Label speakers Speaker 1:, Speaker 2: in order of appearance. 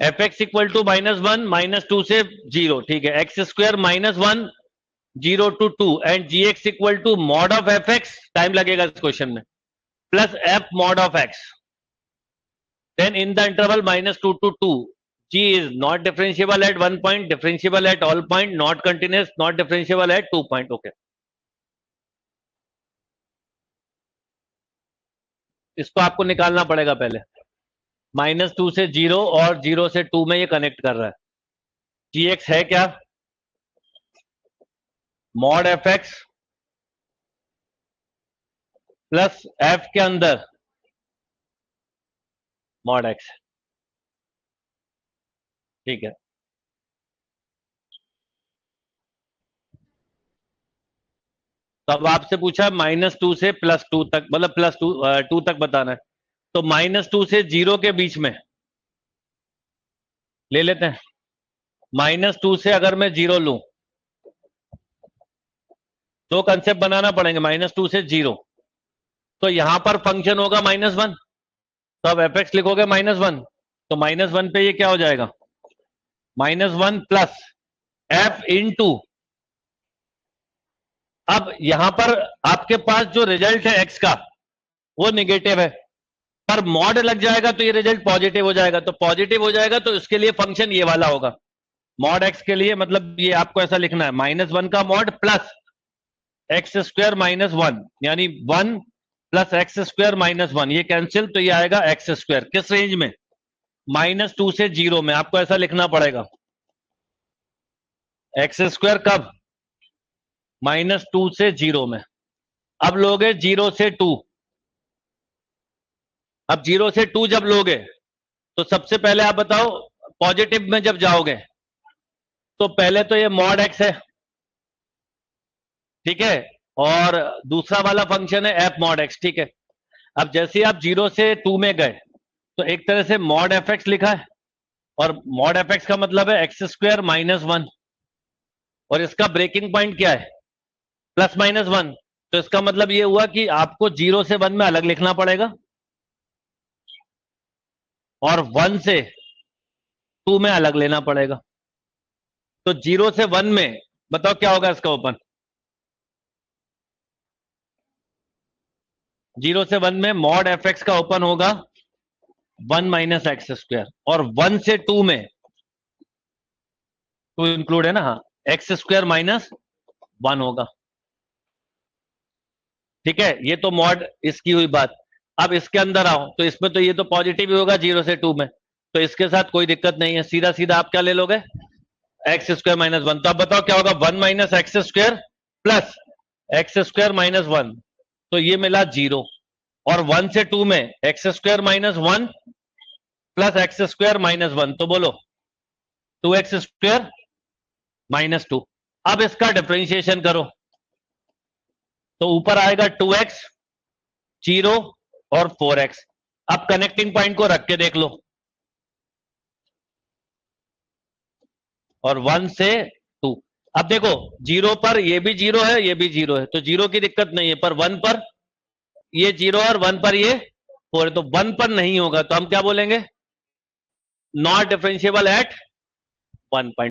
Speaker 1: F x equal to -1 -2 से 0, ठीक है। X square -1 0 to 2 and g x equal to mod of f x, time लगेगा इस question में, plus f mod of x, then in the interval -2 to 2 g is not differentiable at 1 point, differentiable at all point, not continuous, not differentiable at 2 point. Okay, इसको आपको निकालना पड़ेगा पहले। -2 से 0 और 0 से 2 में ये कनेक्ट कर रहा है। जी एक्स है क्या? Mod F x plus F के अंदर मॉड एक्स, ठीक है। तो अब आपसे पूछा -2 से +2 तक, मतलब +2 तक बताना है। तो -2 से 0 के बीच में ले लेते हैं। -2 से अगर मैं 0 लूं, तो कंसेप्ट बनाना पड़ेंगे। -2 से 0, तो यहां पर फंक्शन होगा -1, तो अब एफ एक्स लिखोगे -1, तो -1 पे ये क्या हो जाएगा? -1 प्लस एफ इंटू, अब यहां पर आपके पास जो रिजल्ट है एक्स का वो निगेटिव है, पर मॉड लग जाएगा तो ये रिजल्ट पॉजिटिव हो जाएगा। तो पॉजिटिव हो जाएगा तो इसके लिए फंक्शन ये वाला होगा। मॉड एक्स के लिए मतलब ये आपको ऐसा लिखना है, -1 का मॉड प्लस एक्स स्क्वायर -1, यानी 1 प्लस एक्स स्क्वायर -1, ये कैंसिल, तो ये आएगा एक्स स्क्वायर। किस रेंज में? -2 से 0 में। आपको ऐसा लिखना पड़ेगा, एक्स स्क्वायर कब? -2 से 0 में। अब लोगे 0 से 2, अब 0 से 2 जब लोगे तो सबसे पहले आप बताओ, पॉजिटिव में जब जाओगे तो पहले तो ये मॉड एक्स है, ठीक है, और दूसरा वाला फंक्शन है एफ मॉड एक्स, ठीक है। अब जैसे ही आप 0 से 2 में गए तो एक तरह से मॉड एफ एक्स लिखा है, और मॉड एफ एक्स का मतलब है एक्स स्क्वायर -1, और इसका ब्रेकिंग पॉइंट क्या है? +-1। तो इसका मतलब ये हुआ कि आपको 0 से 1 में अलग लिखना पड़ेगा और 1 से 2 में अलग लेना पड़ेगा। तो 0 से 1 में बताओ क्या होगा इसका ओपन? 0 से 1 में मॉड एफ एक्स का ओपन होगा 1 माइनस एक्स स्क्वायर, और 1 से 2 में 2 इंक्लूड है ना, हाँ, एक्स स्क्वायर -1 होगा, ठीक है। ये तो मॉड इसकी हुई बात। अब इसके अंदर आओ तो इसमें तो ये तो पॉजिटिव ही होगा 0 से 2 में, तो इसके साथ कोई दिक्कत नहीं है, सीधा सीधा आप क्या ले लोगे? X square -1। तो अब बताओ क्या होगा? 1 minus x square plus x square -1, तो ये मिला 0, और 1 से 2 में x square -1 plus x square -1, तो बोलो 2x स्क्वायर -2। अब इसका डिफरेंशिएशन करो तो ऊपर आएगा 2x, 0 और 4x। अब कनेक्टिंग पॉइंट को रख के देख लो, और 1 से 2। अब देखो 0 पर ये भी 0 है, ये भी 0 है, तो 0 की दिक्कत नहीं है, पर 1 पर ये 0 और 1 पर ये 4 है, तो 1 पर नहीं होगा, तो हम क्या बोलेंगे? Not differentiable eight 1 point.